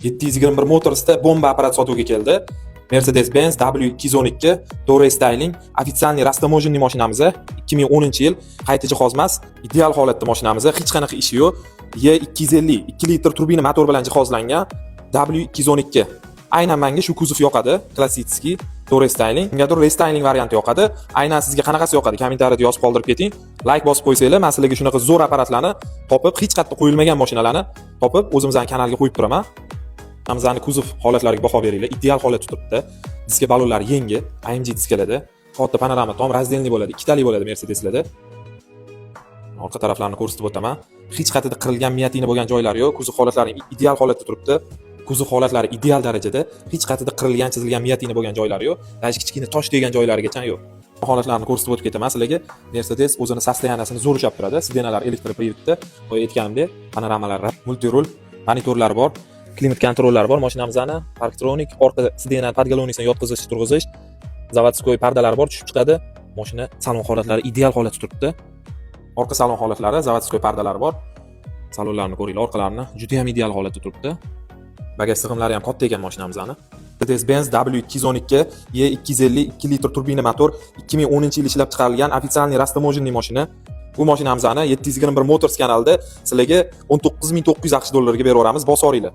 721 Motors'da bomba apparat sotuvga keldi. Mercedes-Benz W212 Tour Styling ofitsialniy rastamojenniy mashinamiz. 2010-yil qayta jihoz emas, ideal holatda mashinamiz. Hech qanaqa ishi yo'q. E250 2 litr turbina motor bilan jihozlangan W212. Aynan menga shu kuzov yoqadi. Klassik Tour Styling. Mengadir restyling varianti yoqadi. Aynan sizga qanaqasi yoqadi? Kommentariyada yozib qoldirib keting. Like bosib qo'ysanglar, men sizlarga shunaqa zo'r apparatlarni topib, hech qayerda qo'yilmagan mashinalarni topib, o'zimizning kanalga qo'yib turaman. Hamzani kuzov holatlariga baho beringlar. Ideal holatda turibdi. Diska balonlari yangi, AMG diskalarda. Katta panorama tom razdelniy bo'ladi, ikkitali bo'ladi Mercedeslarda. Orqa taraflarini ko'rsatib o'taman. Hech qayerda qirilgan miyatina bo'lgan joylari yo'q. Kuzov holatlari ideal holatda turibdi. Kuzov holatlari ideal darajada. Hech qayerda qirilgan, chizilgan miyatina bo'lgan joylari yo'q. Даже kichkina tosh degan joylarigacha yo'q. Holatlarni ko'rsatib o'tib ketaman sizlarga. Mercedes o'zini sostoyaniyasini zo'r ushlab turadi. Sidenalar elektroprivodda, boya aytganimdek, panoramalar, multirul, monitorlar bor. Klimat kontrollari bor mashinamizning, parktronik, orqa sidena podgalonisini yotqizish, turg'izish, zavodskoy pardalar bor, tushib chiqadi. Mashina salon holatlari ideal holatda turibdi. Orqa salon holatlari, zavodskoy pardalari bor. Salonlarni ko'ringlar, orqalarini juda ham ideal holatda turibdi. Bagaj sig'imlari ham katta ekan mashinamizning. Mercedes-Benz W212 E250 2 litr turbina motor 2010-yil ishlab chiqarilgan ofitsialniy rastamojenniy mashina. Bu mashinamizni 721 Motors kanalida sizlarga 19900 AQSh dollarga berib beramiz, bosoringlar.